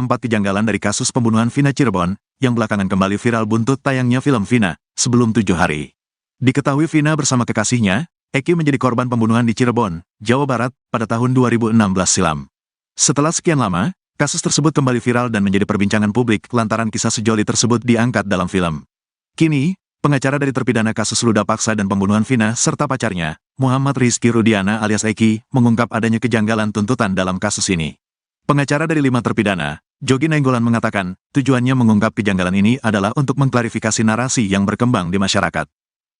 4 kejanggalan dari kasus pembunuhan Vina Cirebon, yang belakangan kembali viral buntut tayangnya film Vina, sebelum 7 hari. Diketahui Vina bersama kekasihnya, Eki menjadi korban pembunuhan di Cirebon, Jawa Barat, pada tahun 2016 silam. Setelah sekian lama, kasus tersebut kembali viral dan menjadi perbincangan publik lantaran kisah sejoli tersebut diangkat dalam film. Kini, pengacara dari terpidana kasus ruda paksa dan pembunuhan Vina serta pacarnya, Muhammad Rizky Rudiana alias Eki, mengungkap adanya kejanggalan tuntutan dalam kasus ini. Pengacara dari 5 terpidana, Jogi Nainggolan mengatakan, tujuannya mengungkap kejanggalan ini adalah untuk mengklarifikasi narasi yang berkembang di masyarakat.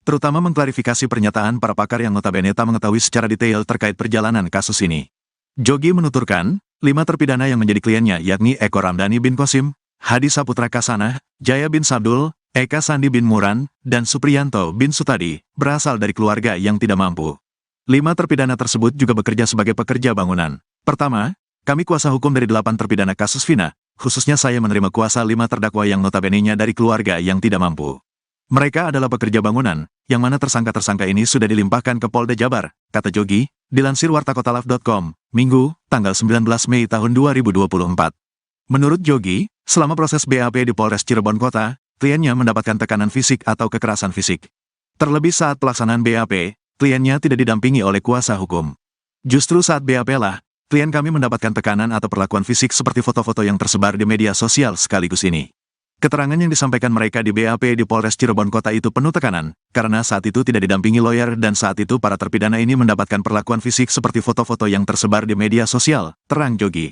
Terutama mengklarifikasi pernyataan para pakar yang notabene tak mengetahui secara detail terkait perjalanan kasus ini. Jogi menuturkan, 5 terpidana yang menjadi kliennya yakni Eko Ramdhani bin Qasim, Hadi Saputra Kasanah, Jaya bin Sabdul, Eka Sandi bin Muran, dan Supriyanto bin Sutadi, berasal dari keluarga yang tidak mampu. 5 terpidana tersebut juga bekerja sebagai pekerja bangunan. Pertama, kami kuasa hukum dari 8 terpidana kasus Vina, khususnya saya menerima kuasa 5 terdakwa yang notabene-nya dari keluarga yang tidak mampu. Mereka adalah pekerja bangunan, yang mana tersangka-tersangka ini sudah dilimpahkan ke Polda Jabar, kata Jogi, dilansir wartakotalaf.com, Minggu, tanggal 19 Mei tahun 2024. Menurut Jogi, selama proses BAP di Polres Cirebon Kota, kliennya mendapatkan tekanan fisik atau kekerasan fisik. Terlebih saat pelaksanaan BAP, kliennya tidak didampingi oleh kuasa hukum. Justru saat BAP lah, klien kami mendapatkan tekanan atau perlakuan fisik seperti foto-foto yang tersebar di media sosial sekaligus ini. Keterangan yang disampaikan mereka di BAP di Polres Cirebon Kota itu penuh tekanan, karena saat itu tidak didampingi lawyer dan saat itu para terpidana ini mendapatkan perlakuan fisik seperti foto-foto yang tersebar di media sosial, terang Jogi.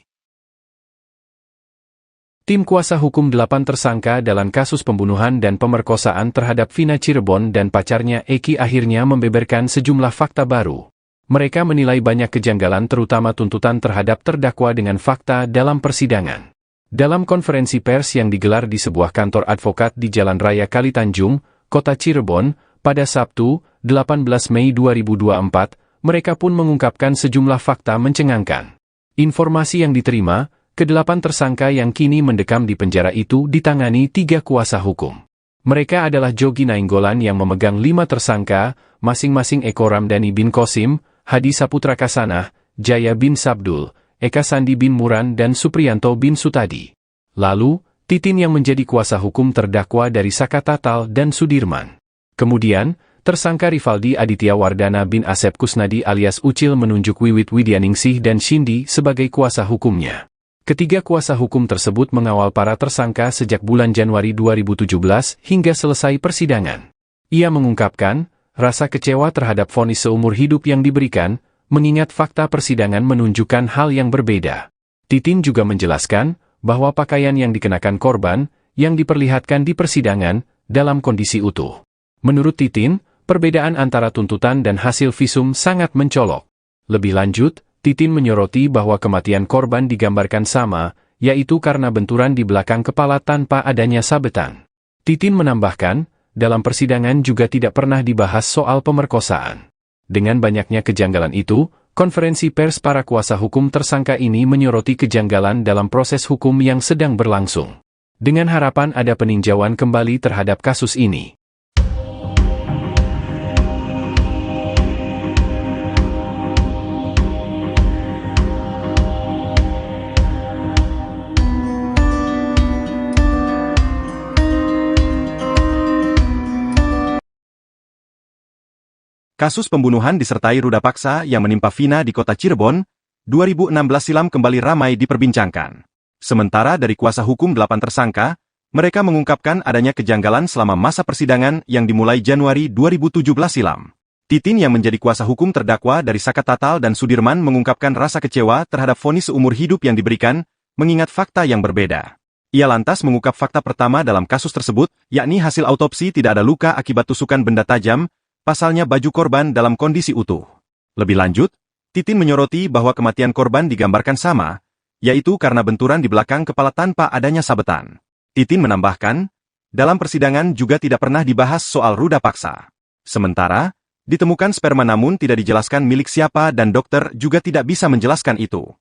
Tim kuasa hukum 8 tersangka dalam kasus pembunuhan dan pemerkosaan terhadap Vina Cirebon dan pacarnya Eki akhirnya membeberkan sejumlah fakta baru. Mereka menilai banyak kejanggalan terutama tuntutan terhadap terdakwa dengan fakta dalam persidangan. Dalam konferensi pers yang digelar di sebuah kantor advokat di Jalan Raya Kalitanjung, Kota Cirebon, pada Sabtu, 18 Mei 2024, mereka pun mengungkapkan sejumlah fakta mencengangkan. Informasi yang diterima, ke-8 tersangka yang kini mendekam di penjara itu ditangani 3 kuasa hukum. Mereka adalah Jogi Nainggolan yang memegang 5 tersangka, masing-masing Eko Ramdhani bin Qasim, Hadi Saputra Kasanah, Jaya bin Sabdul, Eka Sandi bin Muran dan Supriyanto bin Sutadi. Lalu, Titin yang menjadi kuasa hukum terdakwa dari Saka Tatal dan Sudirman. Kemudian, tersangka Rivaldi Aditya Wardana bin Asep Kusnadi alias Ucil menunjuk Wiwit Widyaningsih dan Shindi sebagai kuasa hukumnya. Ketiga kuasa hukum tersebut mengawal para tersangka sejak bulan Januari 2017 hingga selesai persidangan. Ia mengungkapkan, rasa kecewa terhadap vonis seumur hidup yang diberikan, mengingat fakta persidangan menunjukkan hal yang berbeda. Titin juga menjelaskan, bahwa pakaian yang dikenakan korban, yang diperlihatkan di persidangan, dalam kondisi utuh. Menurut Titin, perbedaan antara tuntutan dan hasil visum sangat mencolok. Lebih lanjut, Titin menyoroti bahwa kematian korban digambarkan sama, yaitu karena benturan di belakang kepala tanpa adanya sabetan. Titin menambahkan, dalam persidangan juga tidak pernah dibahas soal pemerkosaan. Dengan banyaknya kejanggalan itu, konferensi pers para kuasa hukum tersangka ini menyoroti kejanggalan dalam proses hukum yang sedang berlangsung. Dengan harapan ada peninjauan kembali terhadap kasus ini. Kasus pembunuhan disertai ruda paksa yang menimpa Vina di kota Cirebon, 2016 silam kembali ramai diperbincangkan. Sementara dari kuasa hukum 8 tersangka, mereka mengungkapkan adanya kejanggalan selama masa persidangan yang dimulai Januari 2017 silam. Titin yang menjadi kuasa hukum terdakwa dari Saka Tatal dan Sudirman mengungkapkan rasa kecewa terhadap vonis seumur hidup yang diberikan, mengingat fakta yang berbeda. Ia lantas mengungkap fakta pertama dalam kasus tersebut, yakni hasil autopsi tidak ada luka akibat tusukan benda tajam, pasalnya baju korban dalam kondisi utuh. Lebih lanjut, Titin menyoroti bahwa kematian korban digambarkan sama, yaitu karena benturan di belakang kepala tanpa adanya sabetan. Titin menambahkan, dalam persidangan juga tidak pernah dibahas soal ruda paksa. Sementara, ditemukan sperma namun tidak dijelaskan milik siapa dan dokter juga tidak bisa menjelaskan itu.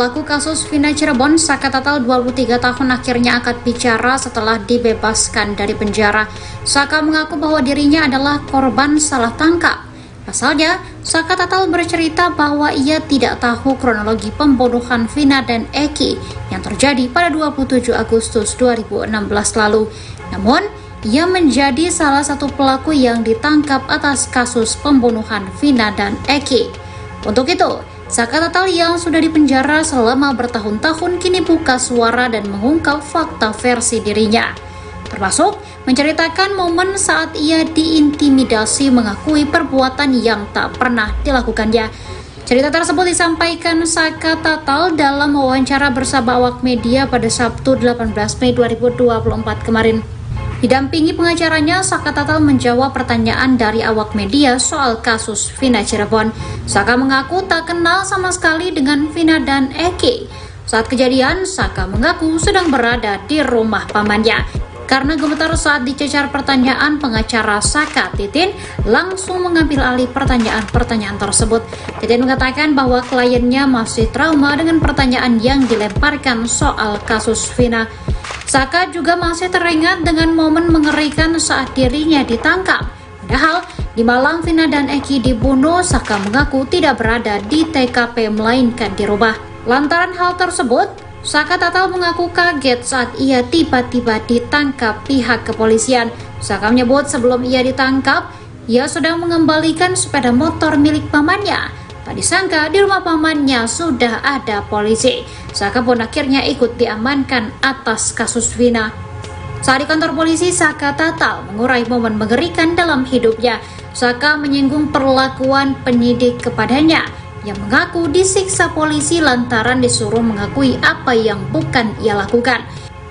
pelaku kasus Vina Cirebon, Saka Tatal 23 tahun akhirnya angkat bicara setelah dibebaskan dari penjara. Saka mengaku bahwa dirinya adalah korban salah tangkap. Pasalnya, Saka Tatal bercerita bahwa ia tidak tahu kronologi pembunuhan Vina dan Eki yang terjadi pada 27 Agustus 2016 lalu. Namun, ia menjadi salah satu pelaku yang ditangkap atas kasus pembunuhan Vina dan Eki. Untuk itu, Saka Tatal yang sudah dipenjara selama bertahun-tahun kini buka suara dan mengungkap fakta versi dirinya. Termasuk menceritakan momen saat ia diintimidasi mengakui perbuatan yang tak pernah dilakukannya. Cerita tersebut disampaikan Saka Tatal dalam wawancara bersama awak media pada Sabtu 18 Mei 2024 kemarin. Didampingi pengacaranya, Saka Tatal menjawab pertanyaan dari awak media soal kasus Vina Cirebon. Saka mengaku tak kenal sama sekali dengan Vina dan Eki. Saat kejadian, Saka mengaku sedang berada di rumah pamannya. Karena gemetar saat dicecar pertanyaan, pengacara Saka, Titin, langsung mengambil alih pertanyaan-pertanyaan tersebut. Titin mengatakan bahwa kliennya masih trauma dengan pertanyaan yang dilemparkan soal kasus Vina. Saka juga masih teringat dengan momen mengerikan saat dirinya ditangkap. Padahal, di malam Vina dan Eki dibunuh, Saka mengaku tidak berada di TKP melainkan di rumah. Lantaran hal tersebut, Saka Tatal mengaku kaget saat ia tiba-tiba ditangkap pihak kepolisian. Saka menyebut sebelum ia ditangkap, ia sedang mengembalikan sepeda motor milik pamannya. Tak disangka di rumah pamannya sudah ada polisi. Saka pun akhirnya ikut diamankan atas kasus Vina. Saat di kantor polisi, Saka Tatal mengurai momen mengerikan dalam hidupnya. Saka menyinggung perlakuan penyidik kepadanya yang mengaku disiksa polisi lantaran disuruh mengakui apa yang bukan ia lakukan.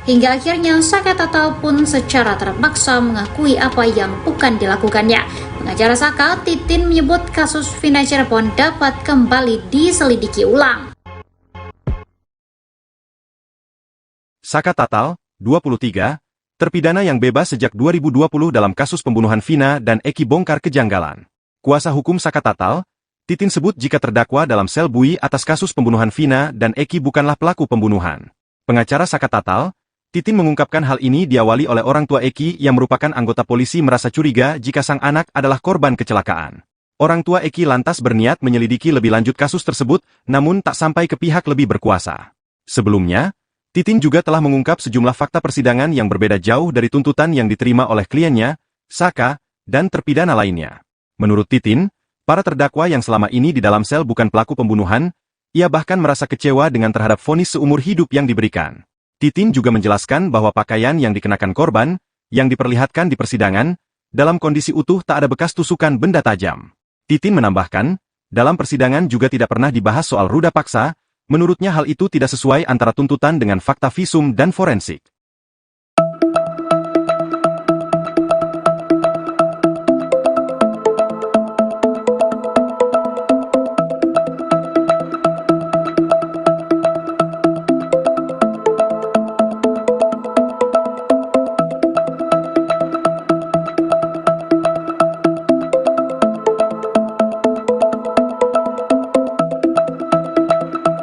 Hingga akhirnya Saka Tatal pun secara terpaksa mengakui apa yang bukan dilakukannya. Pengacara Saka, Titin, menyebut kasus Vina Cirebon dapat kembali diselidiki ulang. Saka Tatal, 23, terpidana yang bebas sejak 2020 dalam kasus pembunuhan Vina dan Eki bongkar kejanggalan. Kuasa hukum Saka Tatal, Titin, sebut jika terdakwa dalam sel bui atas kasus pembunuhan Vina dan Eki bukanlah pelaku pembunuhan. Pengacara Saka Tatal, Titin, mengungkapkan hal ini diawali oleh orang tua Eki yang merupakan anggota polisi merasa curiga jika sang anak adalah korban kecelakaan. Orang tua Eki lantas berniat menyelidiki lebih lanjut kasus tersebut, namun tak sampai ke pihak lebih berkuasa. Sebelumnya, Titin juga telah mengungkap sejumlah fakta persidangan yang berbeda jauh dari tuntutan yang diterima oleh kliennya, Saka, dan terpidana lainnya. Menurut Titin, para terdakwa yang selama ini di dalam sel bukan pelaku pembunuhan, ia bahkan merasa kecewa dengan terhadap vonis seumur hidup yang diberikan. Titin juga menjelaskan bahwa pakaian yang dikenakan korban, yang diperlihatkan di persidangan, dalam kondisi utuh tak ada bekas tusukan benda tajam. Titin menambahkan, dalam persidangan juga tidak pernah dibahas soal ruda paksa, menurutnya hal itu tidak sesuai antara tuntutan dengan fakta visum dan forensik.